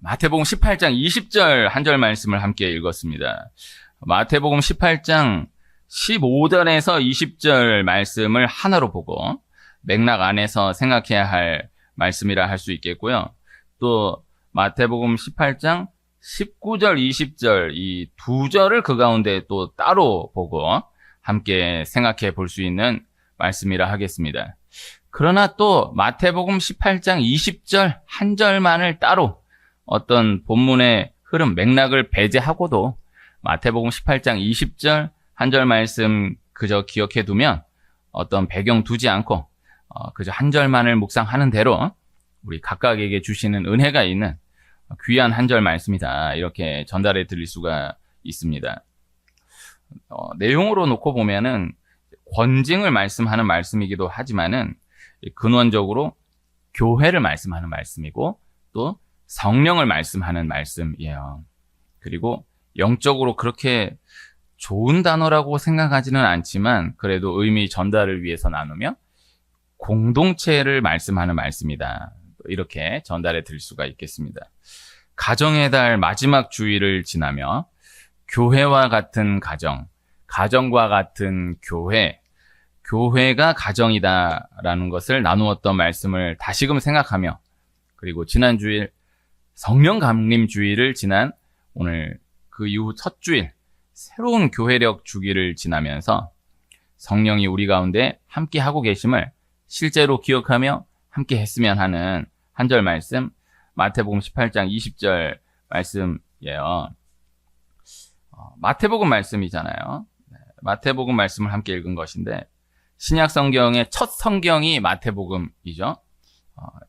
마태복음 18장 20절 한 절 말씀을 함께 읽었습니다. 마태복음 18장 15절에서 20절 말씀을 하나로 보고 맥락 안에서 생각해야 할 말씀이라 할 수 있겠고요. 또 마태복음 18장 19절, 20절 이 두 절을 그 가운데 또 따로 보고 함께 생각해 볼 수 있는 말씀이라 하겠습니다. 그러나 또 마태복음 18장 20절 한 절만을 따로 어떤 본문의 흐름, 맥락을 배제하고도 마태복음 18장 20절 한 절 말씀 그저 기억해 두면 어떤 배경 두지 않고 그저 한 절만을 묵상하는 대로 우리 각각에게 주시는 은혜가 있는 귀한 한 절 말씀이다. 이렇게 전달해 드릴 수가 있습니다. 내용으로 놓고 보면은 권징을 말씀하는 말씀이기도 하지만은 근원적으로 교회를 말씀하는 말씀이고 또 성령을 말씀하는 말씀이에요. 그리고 영적으로 그렇게 좋은 단어라고 생각하지는 않지만 그래도 의미 전달을 위해서 나누며 공동체를 말씀하는 말씀이다. 이렇게 전달해 드릴 수가 있겠습니다. 가정의 달 마지막 주일을 지나며 교회와 같은 가정, 가정과 같은 교회, 교회가 가정이다라는 것을 나누었던 말씀을 다시금 생각하며 그리고 지난 주일 성령 감림 주일을 지난 오늘 그 이후 첫 주일 새로운 교회력 주기를 지나면서 성령이 우리 가운데 함께 하고 계심을 실제로 기억하며 함께 했으면 하는 한 절 말씀 마태복음 18장 20절 말씀이에요. 마태복음 말씀이잖아요. 마태복음 말씀을 함께 읽은 것인데 신약 성경의 첫 성경이 마태복음이죠.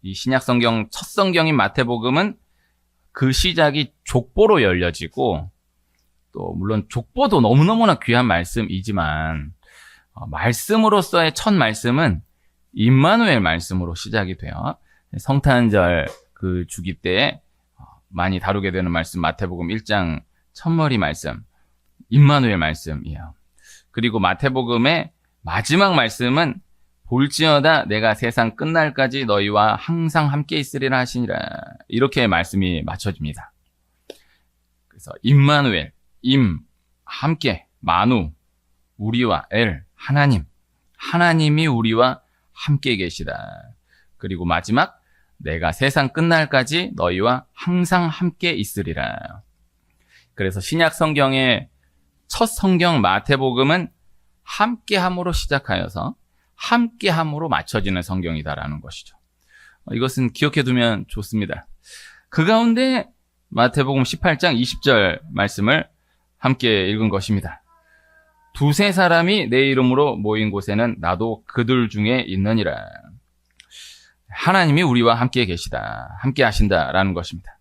이 신약 성경 첫 성경인 마태복음은 그 시작이 족보로 열려지고 또 물론 족보도 너무너무나 귀한 말씀이지만 말씀으로서의 첫 말씀은 임마누엘 말씀으로 시작이 돼요. 성탄절 그 주기 때에 많이 다루게 되는 말씀 마태복음 1장 첫머리 말씀 임마누엘 말씀이에요. 그리고 마태복음의 마지막 말씀은 볼지어다 내가 세상 끝날까지 너희와 항상 함께 있으리라 하시니라. 이렇게 말씀이 맞춰집니다. 그래서 임마누엘, 임, 함께, 마누, 우리와 엘, 하나님, 하나님이 우리와 함께 계시다. 그리고 마지막 내가 세상 끝날까지 너희와 항상 함께 있으리라. 그래서 신약 성경의 첫 성경 마태복음은 함께함으로 시작하여서 함께함으로 맞춰지는 성경이다라는 것이죠. 이것은 기억해 두면 좋습니다. 그 가운데 마태복음 18장 20절 말씀을 함께 읽은 것입니다. 두세 사람이 내 이름으로 모인 곳에는 나도 그들 중에 있느니라. 하나님이 우리와 함께 계시다. 함께 하신다라는 것입니다.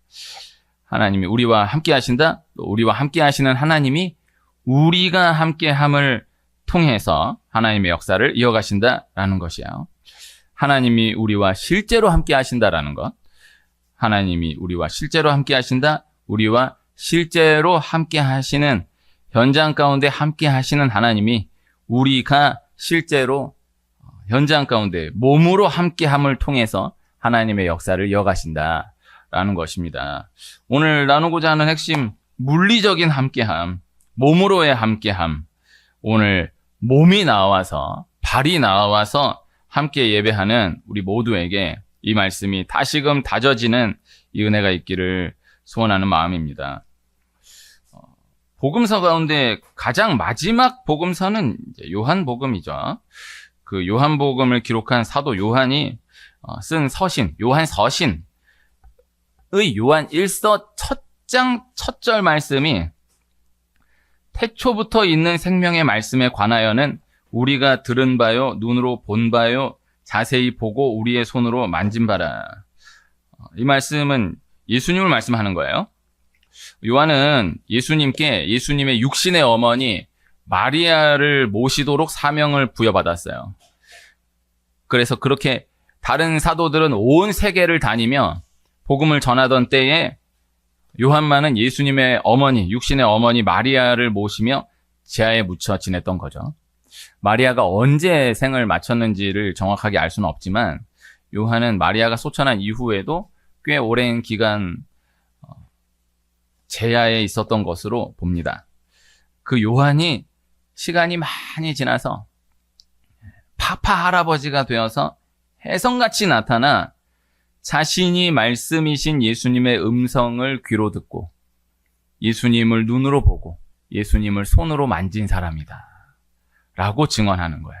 하나님이 우리와 함께 하신다. 또 우리와 함께 하시는 하나님이 우리가 함께함을 통해서 하나님의 역사를 이어가신다라는 것이에요. 하나님이 우리와 실제로 함께 하신다라는 것. 하나님이 우리와 실제로 함께 하신다. 우리와 실제로 함께 하시는 현장 가운데 함께 하시는 하나님이 우리가 실제로 현장 가운데 몸으로 함께함을 통해서 하나님의 역사를 이어가신다라는 것입니다. 오늘 나누고자 하는 핵심 물리적인 함께함, 몸으로의 함께함. 오늘 몸이 나와서 발이 나와서 함께 예배하는 우리 모두에게 이 말씀이 다시금 다져지는 이 은혜가 있기를 소원하는 마음입니다. 복음서 가운데 가장 마지막 복음서는 요한복음이죠. 그 요한복음을 기록한 사도 요한이 쓴 서신, 요한서신의 요한 1서 첫 장 첫 절 말씀이 태초부터 있는 생명의 말씀에 관하여는 우리가 들은 바요, 눈으로 본 바요, 자세히 보고 우리의 손으로 만진 바라. 이 말씀은 예수님을 말씀하는 거예요. 요한은 예수님의 육신의 어머니 마리아를 모시도록 사명을 부여받았어요. 그래서 그렇게 다른 사도들은 온 세계를 다니며 복음을 전하던 때에 요한만은 예수님의 어머니, 육신의 어머니 마리아를 모시며 지하에 묻혀 지냈던 거죠. 마리아가 언제 생을 마쳤는지를 정확하게 알 수는 없지만 요한은 마리아가 소천한 이후에도 꽤 오랜 기간 제야에 있었던 것으로 봅니다. 그 요한이 시간이 많이 지나서 파파 할아버지가 되어서 혜성같이 나타나 자신이 말씀이신 예수님의 음성을 귀로 듣고 예수님을 눈으로 보고 예수님을 손으로 만진 사람이다 라고 증언하는 거예요.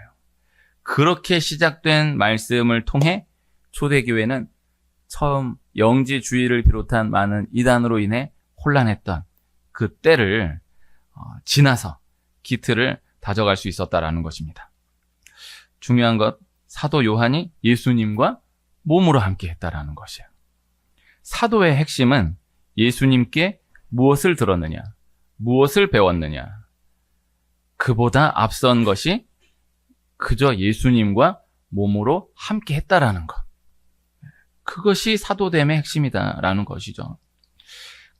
그렇게 시작된 말씀을 통해 초대교회는 처음 영지주의를 비롯한 많은 이단으로 인해 혼란했던 그 때를 지나서 기틀을 다져갈 수 있었다라는 것입니다. 중요한 것, 사도 요한이 예수님과 몸으로 함께 했다라는 것이에요. 사도의 핵심은 예수님께 무엇을 들었느냐, 무엇을 배웠느냐, 그보다 앞선 것이 그저 예수님과 몸으로 함께 했다라는 것. 그것이 사도됨의 핵심이다라는 것이죠.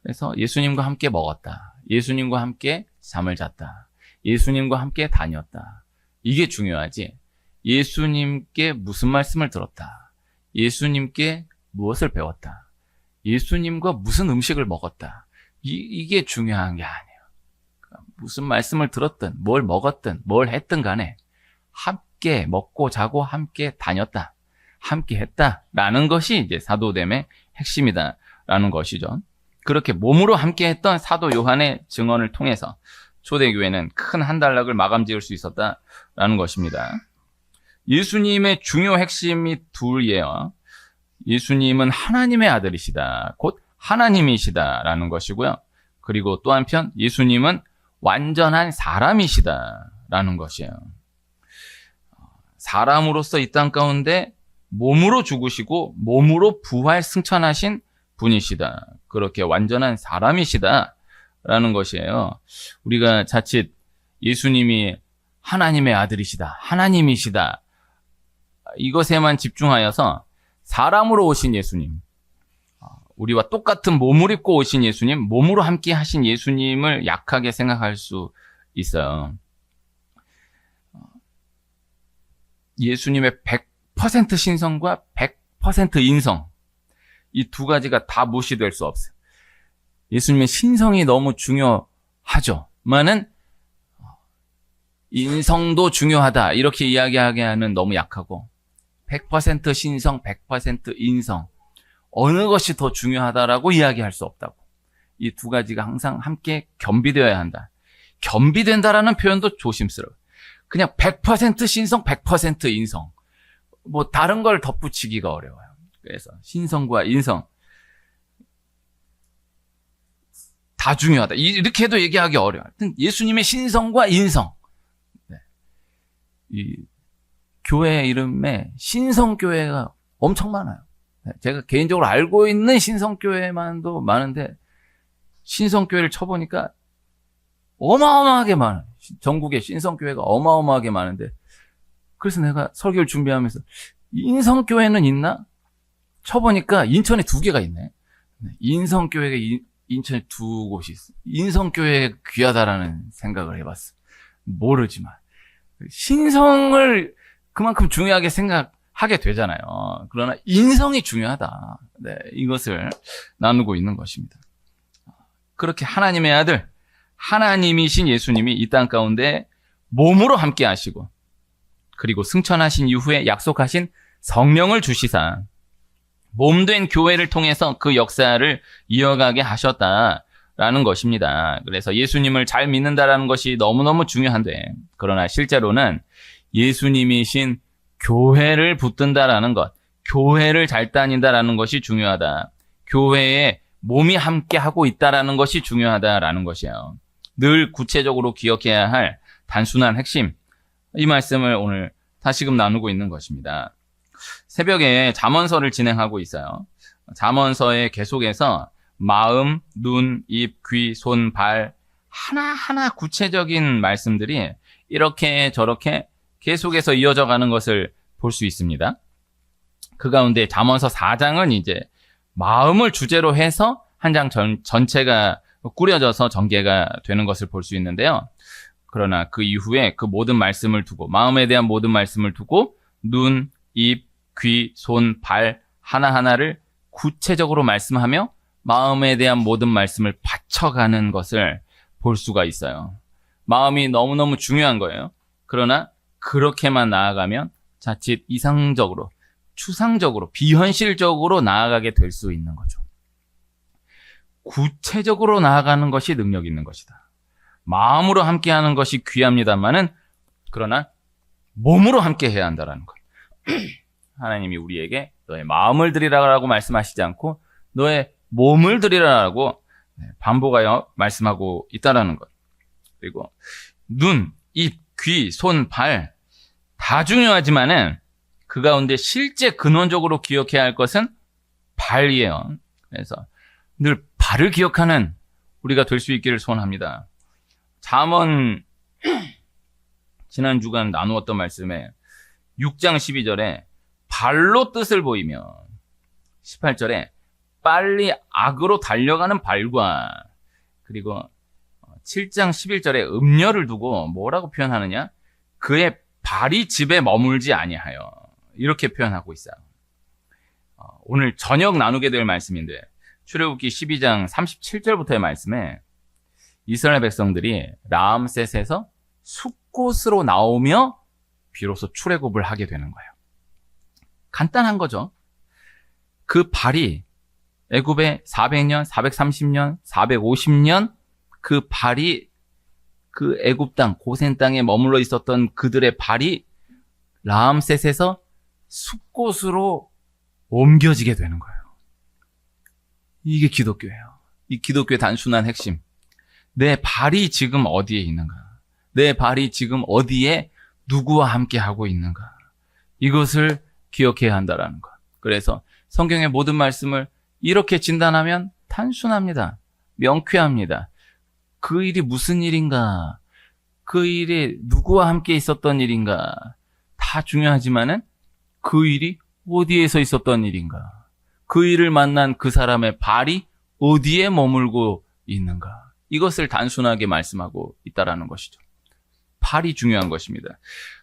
그래서 예수님과 함께 먹었다. 예수님과 함께 잠을 잤다. 예수님과 함께 다녔다. 이게 중요하지. 예수님께 무슨 말씀을 들었다. 예수님께 무엇을 배웠다. 예수님과 무슨 음식을 먹었다. 이게 중요한 게 아니에요. 무슨 말씀을 들었든 뭘 먹었든 뭘 했든 간에 함께 먹고 자고 함께 다녔다. 함께 했다라는 것이 이제 사도됨의 핵심이다라는 것이죠. 그렇게 몸으로 함께 했던 사도 요한의 증언을 통해서 초대교회는 큰 한단락을 마감 지을 수 있었다라는 것입니다. 예수님의 중요 핵심이 둘이에요. 예수님은 하나님의 아들이시다. 곧 하나님이시다라는 것이고요. 그리고 또 한편 예수님은 완전한 사람이시다라는 것이에요. 사람으로서 이 땅 가운데 몸으로 죽으시고 몸으로 부활 승천하신 분이시다. 그렇게 완전한 사람이시다라는 것이에요. 우리가 자칫 예수님이 하나님의 아들이시다, 하나님이시다, 이것에만 집중하여서 사람으로 오신 예수님, 우리와 똑같은 몸을 입고 오신 예수님, 몸으로 함께 하신 예수님을 약하게 생각할 수 있어요. 예수님의 100% 신성과 100% 인성, 이 두 가지가 다 무시될 수 없어요. 예수님의 신성이 너무 중요하죠. 만은 인성도 중요하다 이렇게 이야기하게 하는 너무 약하고 100% 신성, 100% 인성, 어느 것이 더 중요하다라고 이야기할 수 없다고. 이 두 가지가 항상 함께 겸비되어야 한다. 겸비된다라는 표현도 조심스러워요. 그냥 100% 신성, 100% 인성. 뭐 다른 걸 덧붙이기가 어려워요. 그래서 신성과 인성 다 중요하다. 이렇게 해도 얘기하기 어려워요. 예수님의 신성과 인성. 네. 이 교회 이름에 신성교회가 엄청 많아요. 제가 개인적으로 알고 있는 신성교회만도 많은데 신성교회를 쳐보니까 어마어마하게 많아요. 전국에 신성교회가 어마어마하게 많은데 그래서 내가 설교를 준비하면서 인성교회는 있나? 쳐보니까 인천에 2개가 있네. 인성교회가 인천에 2곳이 있어. 인성교회가 귀하다라는 생각을 해봤어. 모르지만 신성을 그만큼 중요하게 생각하게 되잖아요. 그러나 인성이 중요하다. 네, 이것을 나누고 있는 것입니다. 그렇게 하나님의 아들, 하나님이신 예수님이 이 땅 가운데 몸으로 함께 하시고 그리고 승천하신 이후에 약속하신 성령을 주시사 몸된 교회를 통해서 그 역사를 이어가게 하셨다라는 것입니다. 그래서 예수님을 잘 믿는다라는 것이 너무너무 중요한데 그러나 실제로는 예수님이신 교회를 붙든다라는 것, 교회를 잘 다닌다라는 것이 중요하다. 교회에 몸이 함께 하고 있다라는 것이 중요하다라는 것이에요. 늘 구체적으로 기억해야 할 단순한 핵심, 이 말씀을 오늘 다시금 나누고 있는 것입니다. 새벽에 잠언서를 진행하고 있어요. 잠언서의 계속해서 마음, 눈, 입, 귀, 손, 발 하나하나 구체적인 말씀들이 이렇게 저렇게 계속해서 이어져 가는 것을 볼 수 있습니다. 그 가운데 잠언서 4장은 이제 마음을 주제로 해서 한 장 전체가 꾸려져서 전개가 되는 것을 볼 수 있는데요. 그러나 그 이후에 그 모든 말씀을 두고 마음에 대한 모든 말씀을 두고 눈, 입, 귀, 손, 발 하나하나를 구체적으로 말씀하며 마음에 대한 모든 말씀을 바쳐가는 것을 볼 수가 있어요. 마음이 너무너무 중요한 거예요. 그러나 그렇게만 나아가면 자칫 이상적으로, 추상적으로, 비현실적으로 나아가게 될 수 있는 거죠. 구체적으로 나아가는 것이 능력 있는 것이다. 마음으로 함께하는 것이 귀합니다만은 그러나 몸으로 함께 해야 한다라는 것. 하나님이 우리에게 너의 마음을 드리라고 말씀하시지 않고 너의 몸을 드리라고 반복하여 말씀하고 있다라는 것. 그리고 눈, 입, 귀, 손, 발 다 중요하지만은 그 가운데 실제 근원적으로 기억해야 할 것은 발이에요. 그래서 늘 발을 기억하는 우리가 될 수 있기를 소원합니다. 잠언 지난 주간 나누었던 말씀에 6장 12절에 발로 뜻을 보이며 18절에 빨리 악으로 달려가는 발과 그리고 7장 11절에 음녀를 두고 뭐라고 표현하느냐? 그의 발이 집에 머물지 아니하여 이렇게 표현하고 있어요. 오늘 저녁 나누게 될 말씀인데 출애굽기 12장 37절부터의 말씀에 이스라엘 백성들이 라암셋에서 숫곳으로 나오며 비로소 출애굽을 하게 되는 거예요. 간단한 거죠. 그 발이 애굽에 400년, 430년, 450년 그 발이 그 애굽 땅, 고센 땅에 머물러 있었던 그들의 발이 라암셋에서 숫곳으로 옮겨지게 되는 거예요. 이게 기독교예요. 이 기독교의 단순한 핵심. 내 발이 지금 어디에 있는가? 내 발이 지금 어디에 누구와 함께 하고 있는가? 이것을 기억해야 한다라는 것. 그래서 성경의 모든 말씀을 이렇게 진단하면 단순합니다. 명쾌합니다. 그 일이 무슨 일인가? 그 일이 누구와 함께 있었던 일인가? 다 중요하지만은 그 일이 어디에서 있었던 일인가? 그 일을 만난 그 사람의 발이 어디에 머물고 있는가? 이것을 단순하게 말씀하고 있다라는 것이죠. 발이 중요한 것입니다.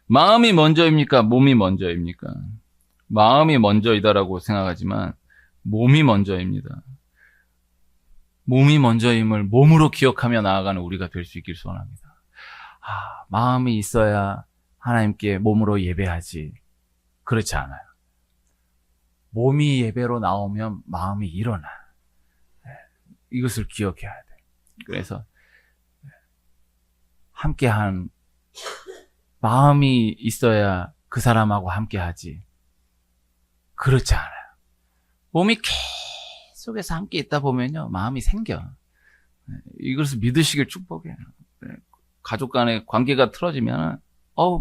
마음이 먼저입니까? 몸이 먼저입니까? 마음이 먼저이다라고 생각하지만 몸이 먼저입니다. 몸이 먼저임을 몸으로 기억하며 나아가는 우리가 될 수 있길 소원합니다. 마음이 있어야 하나님께 몸으로 예배하지. 그렇지 않아요. 몸이 예배로 나오면 마음이 일어나. 이것을 기억해야 돼. 그래서 함께한 마음이 있어야 그 사람하고 함께하지. 그렇지 않아요. 몸이 계속해서 함께 있다 보면요, 마음이 생겨. 이것을 믿으시길 축복해요. 가족 간의 관계가 틀어지면,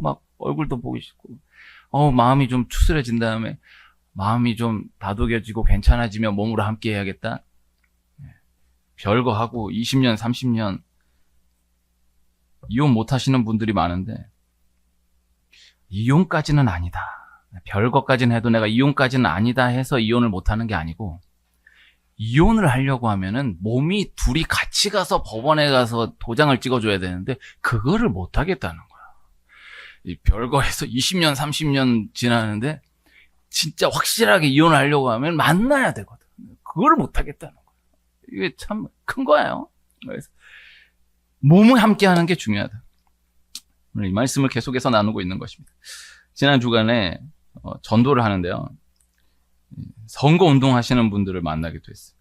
막 얼굴도 보기 싫고, 마음이 좀 추스려진 다음에, 마음이 좀 다독여지고 괜찮아지면 몸으로 함께 해야겠다. 별거 하고 20년, 30년, 이혼 못 하시는 분들이 많은데, 이혼까지는 아니다. 별거까지는 해도 내가 이혼까지는 아니다 해서 이혼을 못 하는 게 아니고, 이혼을 하려고 하면은 몸이 둘이 같이 가서 법원에 가서 도장을 찍어줘야 되는데 그거를 못 하겠다는 거야. 이 별거 해서 20년, 30년 지나는데 진짜 확실하게 이혼을 하려고 하면 만나야 되거든. 그거를 못 하겠다는 거야. 이게 참 큰 거예요. 그래서 몸을 함께 하는 게 중요하다. 오늘 이 말씀을 계속해서 나누고 있는 것입니다. 지난 주간에 전도를 하는데요. 선거 운동 하시는 분들을 만나게 됐어요.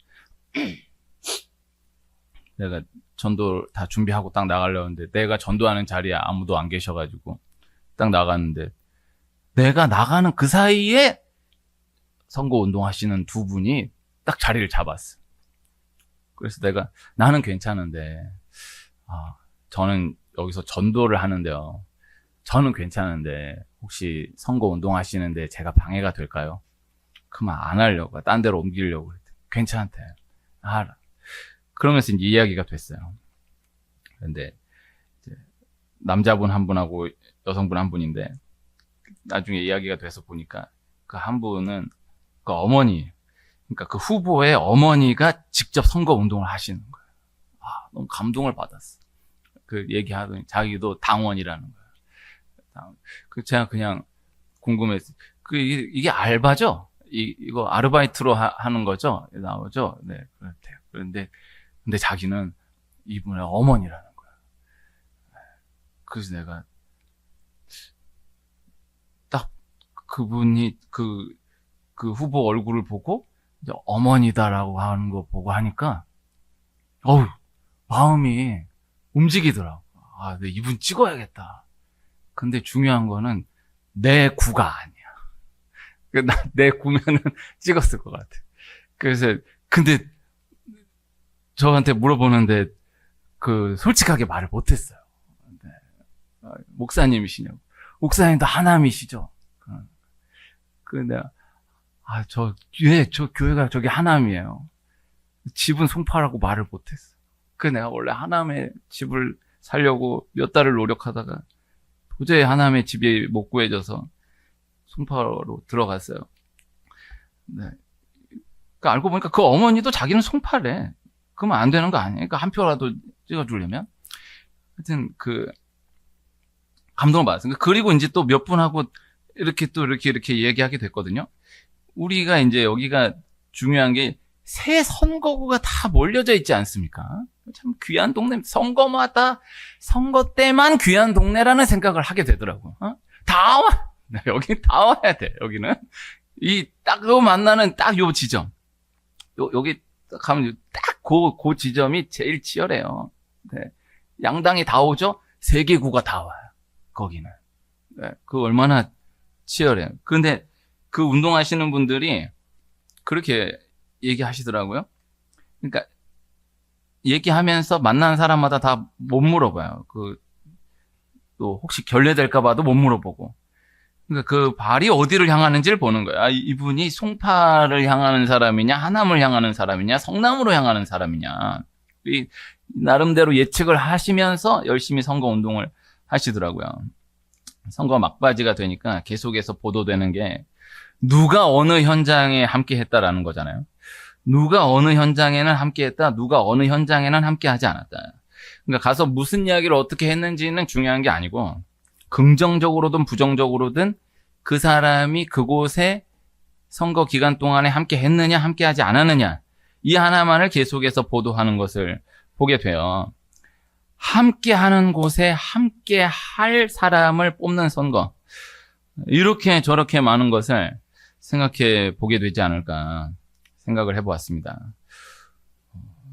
내가 전도 다 준비하고 딱 나가려는데 내가 전도하는 자리에 아무도 안 계셔가지고 딱 나갔는데 내가 나가는 그 사이에 선거 운동 하시는 두 분이 딱 자리를 잡았어. 그래서 나는 괜찮은데, 저는 여기서 전도를 하는데요. 저는 괜찮은데 혹시 선거 운동 하시는데 제가 방해가 될까요? 그만 안 하려고, 딴 데로 옮기려고 그랬더니 괜찮대. 알아. 그러면서 이제 이야기가 됐어요. 그런데 이제 남자분 한 분하고 여성분 한 분인데 나중에 이야기가 돼서 보니까 그 한 분은 그 어머니, 그러니까 그 후보의 어머니가 직접 선거 운동을 하시는 거예요. 너무 감동을 받았어. 그 얘기하더니 자기도 당원이라는 거예요. 제가 그냥 궁금했어요. 이게 알바죠? 이거 아르바이트로 하는 거죠? 나오죠? 네, 그렇대요. 근데 자기는 이분의 어머니라는 거야. 그래서 내가 딱 그분이 그 후보 얼굴을 보고 이제 어머니다라고 하는 거 보고 하니까 마음이 움직이더라고. 아, 내 이분 찍어야겠다. 근데 중요한 거는 내 구가 아니야. 내 구면은 찍었을 것 같아. 그래서 근데 저한테 물어보는데 솔직하게 말을 못했어요. 네. 목사님이시냐고. 목사님도 하남이시죠? 내가 저 교회가 저기 하남이에요. 집은 송파라고 말을 못했어. 내가 원래 하남에 집을 살려고 몇 달을 노력하다가 도저히 하남에 집이 못 구해져서 송파로 들어갔어요. 네. 알고 보니까 그 어머니도 자기는 송파래. 그러면 안 되는 거 아니에요? 한 표라도 찍어주려면. 하여튼 감동을 받았어요. 그리고 이제 또 몇 분하고 이렇게 얘기하게 됐거든요. 우리가 이제 여기가 중요한 게 새 선거구가 다 몰려져 있지 않습니까? 참 귀한 동네, 선거 때만 귀한 동네라는 생각을 하게 되더라고. 다 와! 여기 다 와야 돼, 여기는. 딱 만나는 딱 요 지점. 여기 가면 딱 그 지점이 제일 치열해요. 네. 양당이 다 오죠? 3개 구가 다 와요, 거기는. 네. 얼마나 치열해요. 근데 운동하시는 분들이 그렇게 얘기하시더라고요. 그러니까 얘기하면서 만난 사람마다 다 못 물어봐요. 또 혹시 결례될까봐도 못 물어보고. 그러니까 발이 어디를 향하는지를 보는 거예요. 이분이 송파를 향하는 사람이냐, 하남을 향하는 사람이냐, 성남으로 향하는 사람이냐. 나름대로 예측을 하시면서 열심히 선거 운동을 하시더라고요. 선거 막바지가 되니까 계속해서 보도되는 게 누가 어느 현장에 함께 했다라는 거잖아요. 누가 어느 현장에는 함께 했다, 누가 어느 현장에는 함께 하지 않았다. 그러니까 가서 무슨 이야기를 어떻게 했는지는 중요한 게 아니고 긍정적으로든 부정적으로든 그 사람이 그곳에 선거 기간 동안에 함께 했느냐, 함께 하지 않았느냐, 이 하나만을 계속해서 보도하는 것을 보게 돼요. 함께 하는 곳에 함께 할 사람을 뽑는 선거. 이렇게 저렇게 많은 것을 생각해 보게 되지 않을까 생각을 해보았습니다.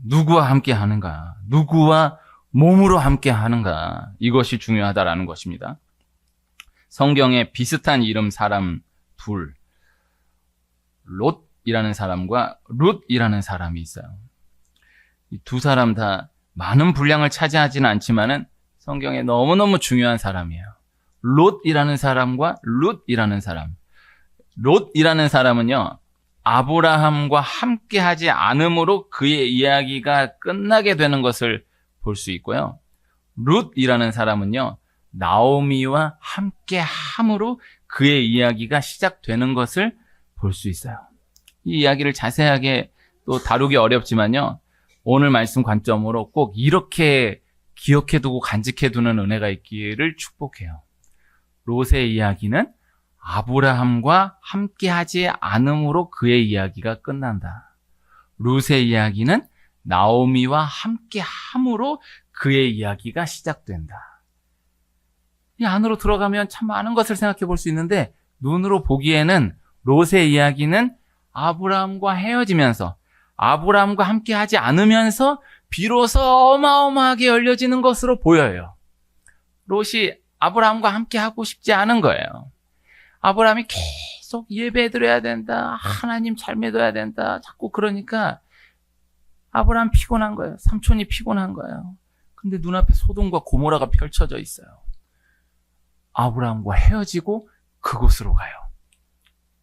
누구와 함께 하는가, 누구와 몸으로 함께 하는가, 이것이 중요하다라는 것입니다. 성경에 비슷한 이름 사람 둘, 롯이라는 사람과 룻이라는 사람이 있어요. 이 두 사람 다 많은 분량을 차지하지는 않지만은 성경에 너무너무 중요한 사람이에요. 롯이라는 사람과 룻이라는 사람. 롯이라는 사람은요, 아브라함과 함께하지 않음으로 그의 이야기가 끝나게 되는 것을 볼 수 있고요. 룻이라는 사람은요, 나오미와 함께함으로 그의 이야기가 시작되는 것을 볼 수 있어요. 이 이야기를 자세하게 또 다루기 어렵지만요, 오늘 말씀 관점으로 꼭 이렇게 기억해두고 간직해두는 은혜가 있기를 축복해요. 롯의 이야기는 아브라함과 함께하지 않음으로 그의 이야기가 끝난다. 룻의 이야기는 나오미와 함께함으로 그의 이야기가 시작된다. 이 안으로 들어가면 참 많은 것을 생각해 볼 수 있는데, 눈으로 보기에는 롯의 이야기는 아브라함과 헤어지면서, 아브라함과 함께하지 않으면서 비로소 어마어마하게 열려지는 것으로 보여요. 롯이 아브라함과 함께하고 싶지 않은 거예요. 아브라함이 계속 예배드려야 된다, 하나님 잘 믿어야 된다, 자꾸 그러니까 아브라함 피곤한 거예요. 삼촌이 피곤한 거예요. 근데 눈앞에 소돔과 고모라가 펼쳐져 있어요. 아브라함과 헤어지고 그곳으로 가요.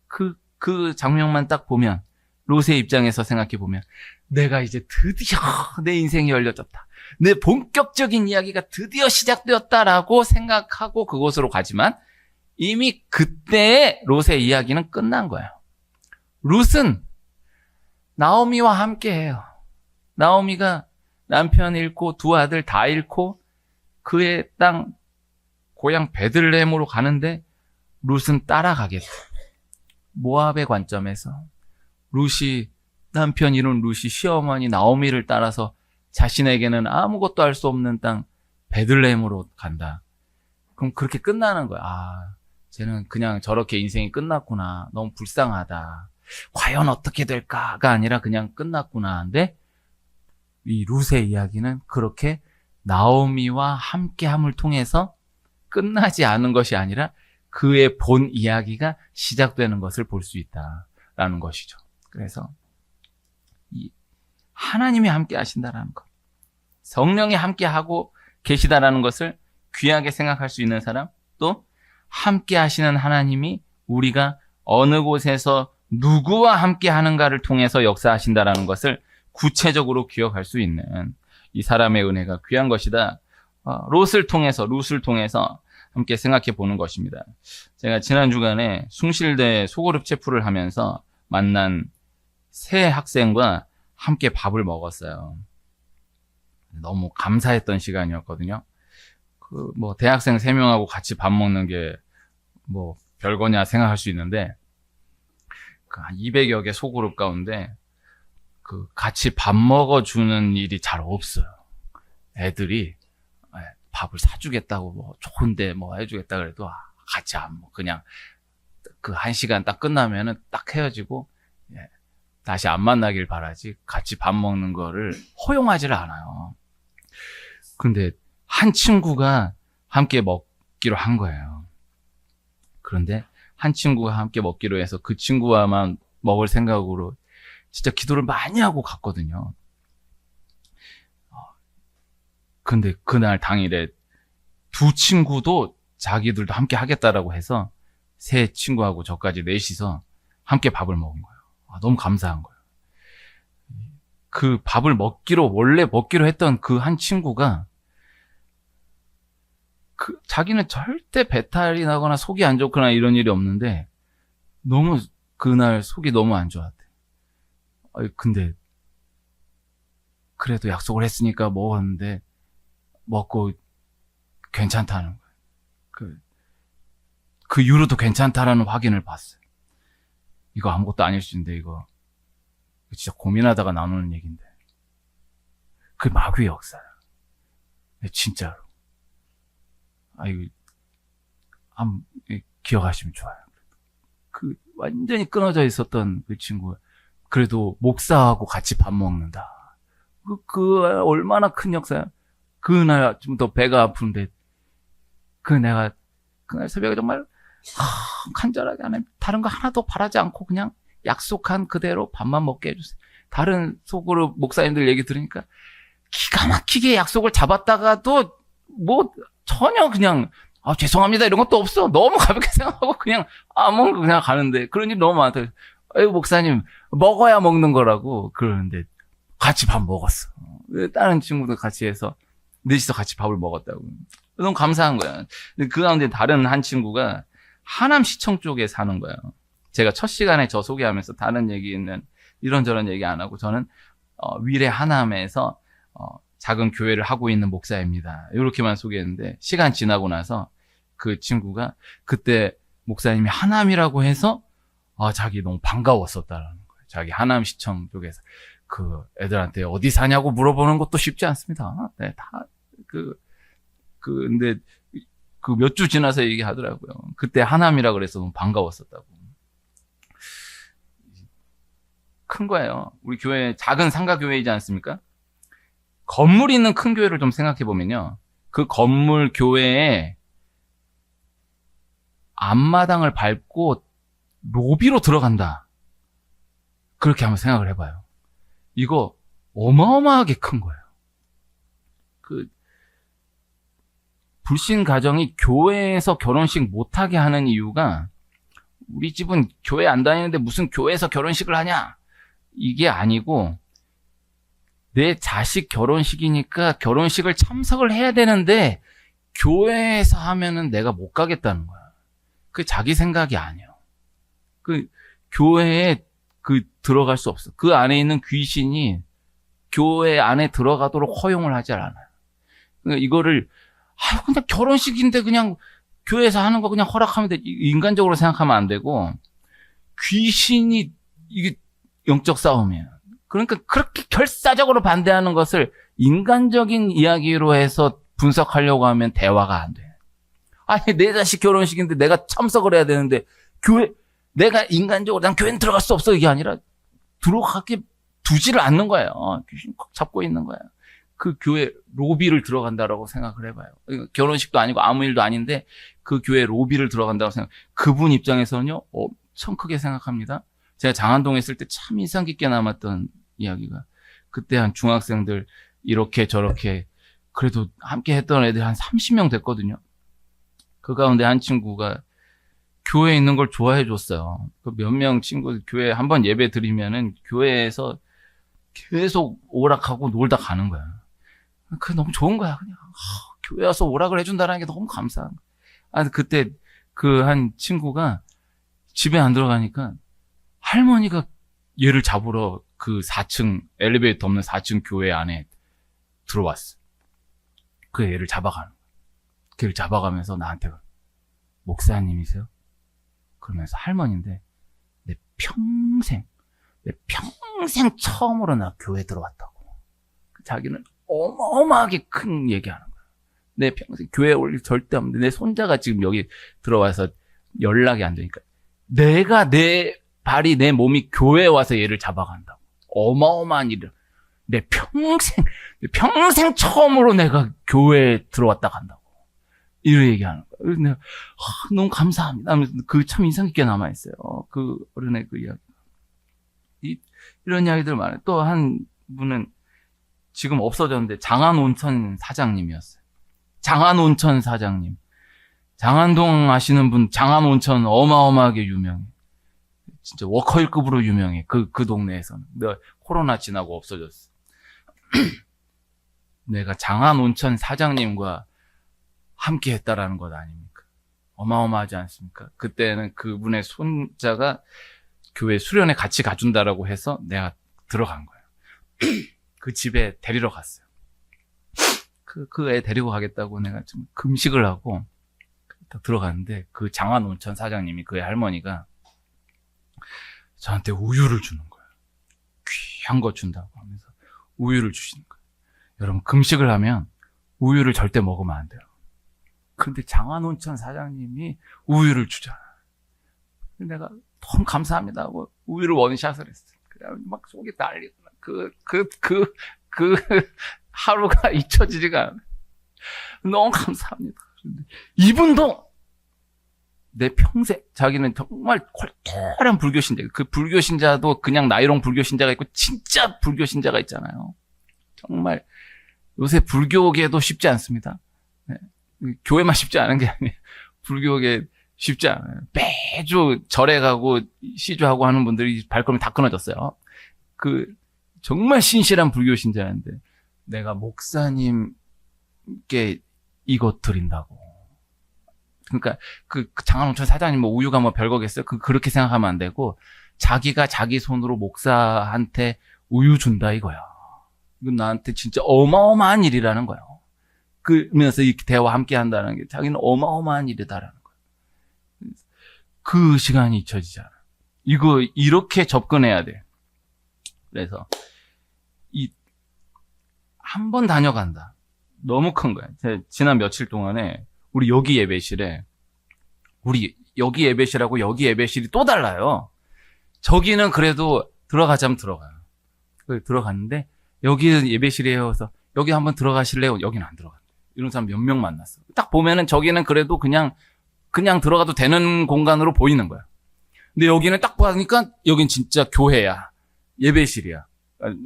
그 장면만 딱 보면, 롯의 입장에서 생각해 보면, 내가 이제 드디어 내 인생이 열려졌다, 내 본격적인 이야기가 드디어 시작되었다라고 생각하고 그곳으로 가지만, 이미 그때의 롯의 이야기는 끝난 거예요. 롯은 나오미와 함께해요. 나오미가 남편 잃고 두 아들 다 잃고 그의 땅 고향 베들레헴으로 가는데 롯은 따라가겠다. 모압의 관점에서 룻이 남편 이룬 룻이 시어머니 나오미를 따라서 자신에게는 아무것도 할 수 없는 땅 베들레헴으로 간다. 그럼 그렇게 끝나는 거야. 아, 쟤는 그냥 저렇게 인생이 끝났구나. 너무 불쌍하다. 과연 어떻게 될까가 아니라 그냥 끝났구나. 근데 이 룻의 이야기는 그렇게 나오미와 함께함을 통해서 끝나지 않은 것이 아니라 그의 본 이야기가 시작되는 것을 볼 수 있다라는 것이죠. 그래서 이 하나님이 함께 하신다라는 것, 성령이 함께 하고 계시다라는 것을 귀하게 생각할 수 있는 사람, 또 함께 하시는 하나님이 우리가 어느 곳에서 누구와 함께 하는가를 통해서 역사하신다라는 것을 구체적으로 기억할 수 있는 이 사람의 은혜가 귀한 것이다. 룻을 통해서 함께 생각해 보는 것입니다. 제가 지난 주간에 숭실대 소그룹 체프를 하면서 만난 세 학생과 함께 밥을 먹었어요. 너무 감사했던 시간이었거든요. 대학생 3명하고 같이 밥 먹는 게 별거냐 생각할 수 있는데, 한 200여 개 소그룹 가운데, 같이 밥 먹어주는 일이 잘 없어요. 애들이, 밥을 사주겠다고, 좋은데 해주겠다 그래도, 같이 그냥, 1시간 딱 끝나면은 딱 헤어지고, 다시 안 만나길 바라지, 같이 밥 먹는 거를 허용하지를 않아요. 근데, 한 친구가 함께 먹기로 한 거예요. 그런데 한 친구가 함께 먹기로 해서 그 친구와만 먹을 생각으로 진짜 기도를 많이 하고 갔거든요. 근데 그날 당일에 두 친구도 자기들도 함께 하겠다라고 해서 세 친구하고 저까지 넷이서 함께 밥을 먹은 거예요. 너무 감사한 거예요. 그 밥을 원래 먹기로 했던 그 한 친구가 자기는 절대 배탈이 나거나 속이 안 좋거나 이런 일이 없는데 너무 그날 속이 너무 안 좋았대. 근데 그래도 약속을 했으니까 먹었는데 먹고 괜찮다는 거예요. 그 이후로도 괜찮다라는 확인을 봤어요. 이거 아무것도 아닐 수 있는데 이거 진짜 고민하다가 나누는 얘기인데 그 마귀의 역사야. 진짜로. 기억하시면 좋아요. 완전히 끊어져 있었던 그 친구, 그래도 목사하고 같이 밥 먹는다. 얼마나 큰 역사야? 그날 아침부터 배가 아픈데, 내가, 그날 새벽에 정말, 간절하게 하나님, 다른 거 하나도 바라지 않고 그냥 약속한 그대로 밥만 먹게 해주세요. 다른 속으로 목사님들 얘기 들으니까, 기가 막히게 약속을 잡았다가도, 전혀 그냥, 죄송합니다. 이런 것도 없어. 너무 가볍게 생각하고 그냥, 그냥 가는데. 그런 일 너무 많다. 목사님, 먹어야 먹는 거라고. 그러는데, 같이 밥 먹었어. 다른 친구도 같이 해서, 넷이서 같이 밥을 먹었다고. 너무 감사한 거야. 근데 그 가운데 다른 한 친구가 하남시청 쪽에 사는 거예요. 제가 첫 시간에 저 소개하면서 다른 얘기는 이런저런 얘기 안 하고, 저는, 위례 하남에서, 작은 교회를 하고 있는 목사입니다. 이렇게만 소개했는데 시간 지나고 나서 그 친구가 그때 목사님이 하남이라고 해서 자기 너무 반가웠었다라는 거예요. 자기 하남시청 쪽에서 그 애들한테 어디 사냐고 물어보는 것도 쉽지 않습니다. 네, 근데 몇 주 지나서 얘기하더라고요. 그때 하남이라 그래서 너무 반가웠었다고. 큰 거예요. 우리 교회 작은 상가 교회이지 않습니까? 건물이 있는 큰 교회를 좀 생각해 보면요. 그 건물 교회에 앞마당을 밟고 로비로 들어간다. 그렇게 한번 생각을 해봐요. 이거 어마어마하게 큰 거예요. 불신 가정이 교회에서 결혼식 못하게 하는 이유가 우리 집은 교회 안 다니는데 무슨 교회에서 결혼식을 하냐? 이게 아니고 내 자식 결혼식이니까 결혼식을 참석을 해야 되는데 교회에서 하면은 내가 못 가겠다는 거야. 그 자기 생각이 아니에요. 교회에 들어갈 수 없어. 그 안에 있는 귀신이 교회 안에 들어가도록 허용을 하지 않아요. 그러니까 이거를 그냥 결혼식인데 그냥 교회에서 하는 거 그냥 허락하면 돼. 인간적으로 생각하면 안 되고 귀신이 이게 영적 싸움이에요. 그러니까 그렇게 결사적으로 반대하는 것을 인간적인 이야기로 해서 분석하려고 하면 대화가 안 돼. 아니, 내 자식 결혼식인데 내가 참석을 해야 되는데 내가 인간적으로 난 교회는 들어갈 수 없어 이게 아니라 들어가게 두지를 않는 거예요. 귀신 꽉 잡고 있는 거야. 그 교회 로비를 들어간다라고 생각을 해봐요. 결혼식도 아니고 아무 일도 아닌데 그 교회 로비를 들어간다고 생각. 그분 입장에서는요 엄청 크게 생각합니다. 제가 장안동에 있을 때 참 인상 깊게 남았던 이야기가 그때 한 중학생들 이렇게 저렇게 그래도 함께 했던 애들 한 30명 됐거든요. 그 가운데 한 친구가 교회에 있는 걸 좋아해 줬어요. 그 몇 명 친구 교회 한번 예배 드리면은 교회에서 계속 오락하고 놀다 가는 거야. 그게 너무 좋은 거야. 그냥 교회 와서 오락을 해준다는 게 너무 감사한 거야. 아, 그때 그 한 친구가 집에 안 들어가니까 할머니가 얘를 잡으러 그 4층 엘리베이터 없는 4층 교회 안에 들어왔어. 그 애를 잡아가는 거야. 걔를 잡아가면서 나한테 목사님이세요? 그러면서 할머니인데 내 평생 처음으로 나 교회 들어왔다고. 자기는 어마어마하게 큰 얘기하는 거야. 내 평생 교회 올 일 절대 없는데 내 손자가 지금 여기 들어와서 연락이 안 되니까 내가 내 발이 내 몸이 교회에 와서 얘를 잡아간다고. 어마어마한 일을. 내 평생 처음으로 내가 교회에 들어왔다 간다고. 이런 얘기하는 거야. 그래서 내가 너무 감사합니다. 그 참 인상 깊게 남아있어요. 그 어른의 그 이야기. 이런 이야기들 많아요. 또 한 분은 지금 없어졌는데 장안온천 사장님이었어요. 장안온천 사장님. 장안동 아시는 분, 장안온천 어마어마하게 유명해. 진짜 워커힐급으로 유명해. 그 동네에서는. 내가 코로나 지나고 없어졌어. 내가 장안온천 사장님과 함께 했다라는 것 아닙니까? 어마어마하지 않습니까? 그때는 그분의 손자가 교회 수련회 같이 가준다라고 해서 내가 들어간 거예요. 그 집에 데리러 갔어요. 그 애 데리고 가겠다고 내가 좀 금식을 하고 들어갔는데 그 장안온천 사장님이 그의 할머니가 저한테 우유를 주는 거예요. 귀한 거 준다고 하면서 우유를 주시는 거예요. 여러분 금식을 하면 우유를 절대 먹으면 안 돼요. 그런데 장안온천 사장님이 우유를 주잖아. 내가 너무 감사합니다 하고 우유를 원샷을 했어요. 그냥 막 속이 난리구나. 그 하루가 잊혀지지가 않아요. 너무 감사합니다. 이분도 내 평생 자기는 정말 콜콜한 불교 신자. 그 불교 신자도 그냥 나이롱 불교 신자가 있고 진짜 불교 신자가 있잖아요. 정말 요새 불교계도 쉽지 않습니다. 네. 교회만 쉽지 않은 게 아니에요. 불교계 쉽지 않아요. 매주 절에 가고 시주하고 하는 분들이 발걸음이 다 끊어졌어요. 그 정말 신실한 불교 신자인데 내가 목사님께 이것 드린다고. 그러니까 그 장안온천 사장님 뭐 우유가 뭐 별거겠어요? 그렇게 생각하면 안 되고 자기가 자기 손으로 목사한테 우유 준다 이거야. 이건 나한테 진짜 어마어마한 일이라는 거야. 그러면서 이 대화 함께 한다는 게 자기는 어마어마한 일이다라는 거야. 그 시간이 잊혀지잖아. 이거 이렇게 접근해야 돼. 그래서 한 번 다녀간다. 너무 큰 거야. 지난 며칠 동안에 우리 여기 예배실에 우리 여기 예배실하고 여기 예배실이 또 달라요. 저기는 그래도 들어가자면 들어가요. 들어갔는데 여기 예배실이어서 여기 한번 들어가실래요? 여기는 안 들어간대. 이런 사람 몇 명 만났어. 딱 보면은 저기는 그래도 그냥 들어가도 되는 공간으로 보이는 거야. 근데 여기는 딱 보니까 여긴 진짜 교회야. 예배실이야.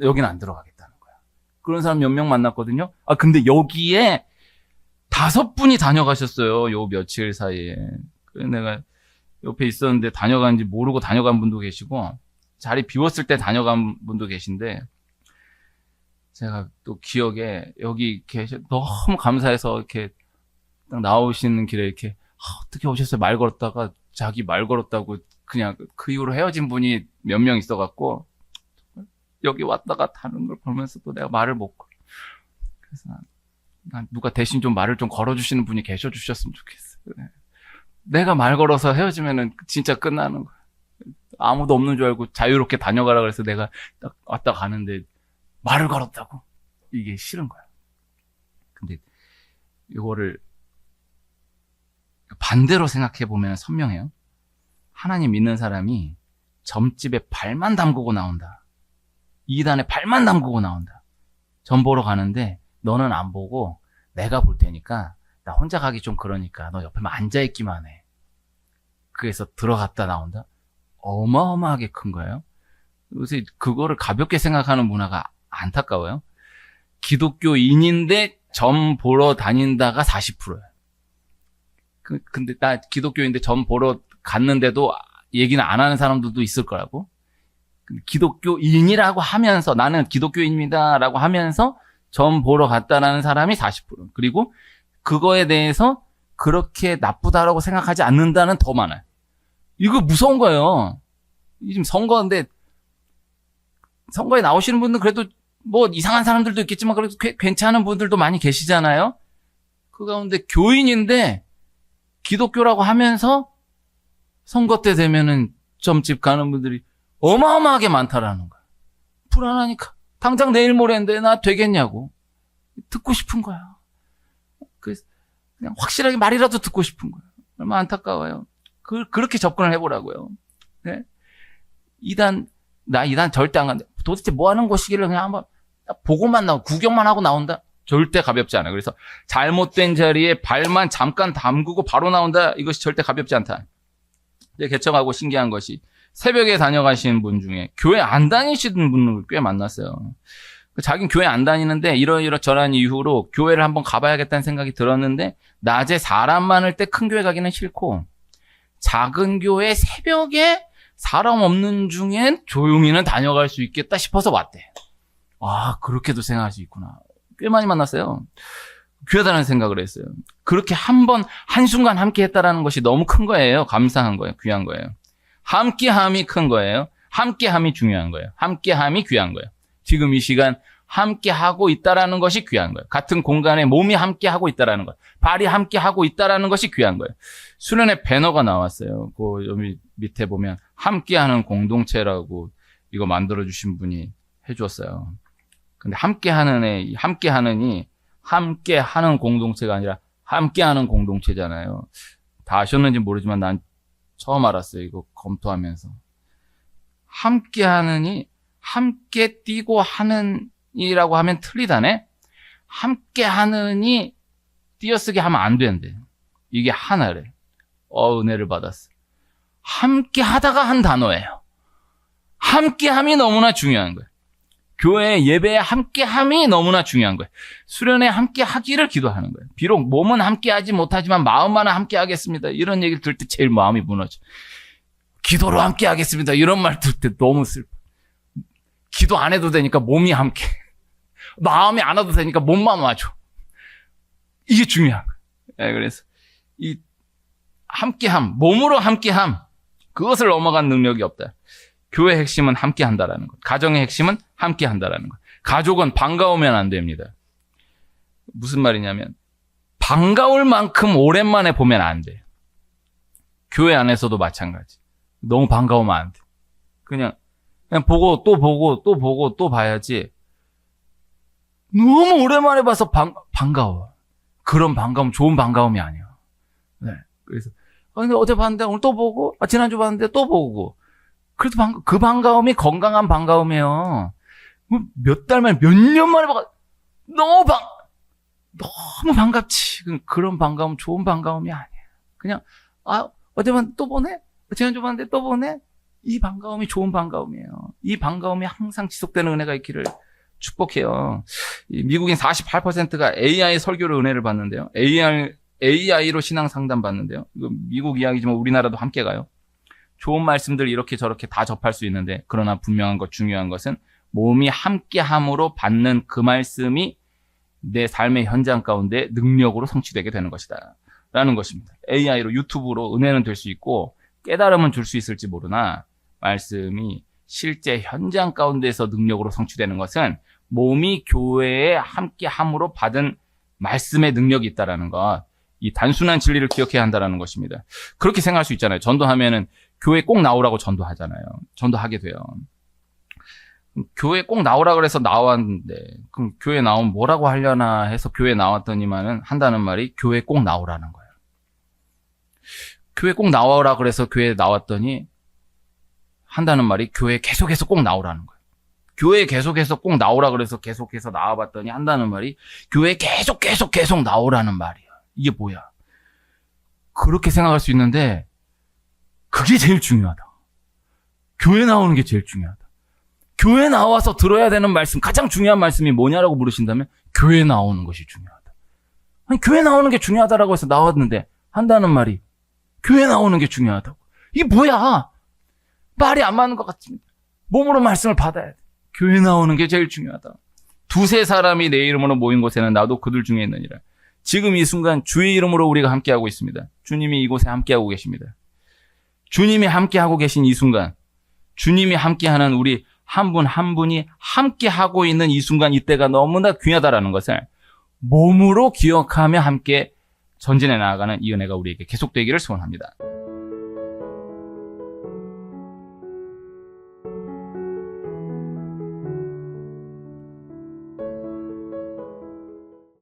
여기는 안 들어가겠다는 거야. 그런 사람 몇 명 만났거든요. 아, 근데 여기에 5분이 다녀가셨어요. 요 며칠 사이에. 그래서 내가 옆에 있었는데 다녀간지 모르고 다녀간 분도 계시고 자리 비웠을 때 다녀간 분도 계신데 제가 또 기억에 여기 너무 감사해서 이렇게 딱 나오시는 길에 이렇게 어떻게 오셨어요? 말 걸었다가 자기 말 걸었다고 그냥 그 이후로 헤어진 분이 몇 명 있어갖고 여기 왔다가 다른 걸 보면서 또 내가 말을 못 걸어. 그래서 난 누가 대신 좀 말을 좀 걸어주시는 분이 계셔주셨으면 좋겠어. 내가 말 걸어서 헤어지면은 진짜 끝나는 거야. 아무도 없는 줄 알고 자유롭게 다녀가라 그래서 내가 딱 왔다 가는데 말을 걸었다고. 이게 싫은 거야. 근데 이거를 반대로 생각해 보면 선명해요. 하나님 믿는 사람이 점집에 발만 담그고 나온다. 이단에 발만 담그고 나온다. 점 보러 가는데 너는 안 보고 내가 볼 테니까 나 혼자 가기 좀 그러니까 너 옆에만 앉아있기만 해. 그래서 들어갔다 나온다. 어마어마하게 큰 거예요. 요새 그거를 가볍게 생각하는 문화가 안타까워요. 기독교인인데 점 보러 다닌다가 40%예요. 근데 나 기독교인인데 점 보러 갔는데도 얘기는 안 하는 사람들도 있을 거라고. 기독교인이라고 하면서 나는 기독교인입니다라고 하면서 점 보러 갔다라는 사람이 40%. 그리고 그거에 대해서 그렇게 나쁘다라고 생각하지 않는다는 더 많아요. 이거 무서운 거예요. 지금 선거인데 선거에 나오시는 분들 그래도 뭐 이상한 사람들도 있겠지만 그래도 괜찮은 분들도 많이 계시잖아요. 그 가운데 교인인데 기독교라고 하면서 선거 때 되면은 점집 가는 분들이 어마어마하게 많다라는 거야. 불안하니까 당장 내일 모레인데 나 되겠냐고 듣고 싶은 거야. 그래서 그냥 확실하게 말이라도 듣고 싶은 거야. 얼마나 안타까워요. 그렇게 접근을 해보라고요. 네? 나 이단 절대 안 간다. 도대체 뭐 하는 곳이길래 그냥 한번 보고만 나오고 구경만 하고 나온다? 절대 가볍지 않아요. 그래서 잘못된 자리에 발만 잠깐 담그고 바로 나온다? 이것이 절대 가볍지 않다. 이제 개척하고 신기한 것이 새벽에 다녀가시는 분 중에 교회 안 다니시는 분을 꽤 만났어요. 자기는 교회 안 다니는데 이러저러한 이유로 교회를 한번 가봐야겠다는 생각이 들었는데 낮에 사람 많을 때 큰 교회 가기는 싫고 작은 교회 새벽에 사람 없는 중엔 조용히는 다녀갈 수 있겠다 싶어서 왔대. 아, 그렇게도 생각할 수 있구나. 꽤 많이 만났어요. 귀하다는 생각을 했어요. 그렇게 한순간 함께 했다라는 것이 너무 큰 거예요. 감사한 거예요. 귀한 거예요. 함께함이 큰 거예요. 함께함이 중요한 거예요. 함께함이 귀한 거예요. 지금 이 시간 함께하고 있다라는 것이 귀한 거예요. 같은 공간에 몸이 함께하고 있다라는 것, 발이 함께하고 있다라는 것이 귀한 거예요. 수련회 배너가 나왔어요. 그 여기 밑에 보면 함께하는 공동체라고 이거 만들어주신 분이 해주었어요. 근데 함께하는 공동체가 아니라 함께하는 공동체잖아요. 다 아셨는지 모르지만 난 처음 알았어요. 이거 검토하면서. 함께하느니 함께 뛰고 하는 이라고 하면 틀리다네. 함께 하느니 띄어쓰기 하면 안 된대. 이게 하나래. 은혜를 받았어. 함께 하다가 한 단어예요. 함께함이 너무나 중요한 거예요. 교회 예배의 함께함이 너무나 중요한 거예요. 수련회 함께하기를 기도하는 거예요. 비록 몸은 함께하지 못하지만 마음만은 함께하겠습니다. 이런 얘기를 들을 때 제일 마음이 무너져. 기도로 함께하겠습니다. 이런 말 들을 때 너무 슬퍼. 기도 안 해도 되니까 몸이 함께. 마음이 안 와도 되니까 몸만 와줘. 이게 중요한 거예요. 그래서 이 함께함, 몸으로 함께함, 그것을 넘어간 능력이 없다. 교회의 핵심은 함께한다라는 것. 가정의 핵심은 함께한다라는 것. 가족은 반가우면 안 됩니다. 무슨 말이냐면 반가울 만큼 오랜만에 보면 안 돼요. 교회 안에서도 마찬가지. 너무 반가우면 안 돼. 그냥 보고 또 보고 또 보고 또 봐야지. 너무 오랜만에 봐서 반가워. 그런 반가움, 좋은 반가움이 아니야. 네. 그래서, 근데 어제 봤는데 오늘 또 보고, 지난주 봤는데 또 보고. 그래도 그 반가움이 건강한 반가움이에요. 몇 달 만에, 몇 년 만에 너무 반갑지. 그런 반가움, 좋은 반가움이 아니야. 그냥, 어제 봤는데 또 보네? 지난주 봤는데 또 보네? 이 반가움이 좋은 반가움이에요. 이 반가움이 항상 지속되는 은혜가 있기를 축복해요. 미국인 48%가 AI 설교로 은혜를 받는데요. AI로 신앙 상담 받는데요. 이거 미국 이야기지만 우리나라도 함께 가요. 좋은 말씀들 이렇게 저렇게 다 접할 수 있는데 그러나 중요한 것은 몸이 함께함으로 받는 그 말씀이 내 삶의 현장 가운데 능력으로 성취되게 되는 것이다. 라는 것입니다. AI로 유튜브로 은혜는 될 수 있고 깨달음은 줄 수 있을지 모르나 말씀이 실제 현장 가운데서 능력으로 성취되는 것은 몸이 교회에 함께함으로 받은 말씀의 능력이 있다라는 것, 이 단순한 진리를 기억해야 한다는 것입니다. 그렇게 생각할 수 있잖아요. 전도하면은 교회 꼭 나오라고 전도하잖아요. 전도하게 돼요. 교회 꼭 나오라 그래서 나왔는데, 그럼 교회 나오면 뭐라고 하려나 해서 교회 나왔더니만은 한다는 말이 교회 꼭 나오라는 거예요. 교회 꼭 나오라 그래서 교회 나왔더니 한다는 말이 교회 계속해서 꼭 나오라는 거예요. 교회 계속해서 꼭 나오라 그래서 계속해서 나와봤더니 한다는 말이 교회 계속 나오라는 말이에요. 이게 뭐야? 그렇게 생각할 수 있는데 그게 제일 중요하다. 교회 나오는 게 제일 중요하다. 교회 나와서 들어야 되는 말씀, 가장 중요한 말씀이 뭐냐라고 물으신다면 교회 나오는 것이 중요하다. 아니, 교회 나오는 게 중요하다라고 해서 나왔는데 한다는 말이 교회 나오는 게 중요하다고. 이게 뭐야? 말이 안 맞는 것 같습니다. 몸으로 말씀을 받아야 돼. 교회 나오는 게 제일 중요하다. 두세 사람이 내 이름으로 모인 곳에는 나도 그들 중에 있느니라. 지금 이 순간 주의 이름으로 우리가 함께하고 있습니다. 주님이 이곳에 함께하고 계십니다. 주님이 함께하고 계신 이 순간, 주님이 함께하는 우리 한 분 한 분이 함께하고 있는 이 순간, 이때가 너무나 귀하다라는 것을 몸으로 기억하며 함께 전진해 나아가는 이 은혜가 우리에게 계속되기를 소원합니다.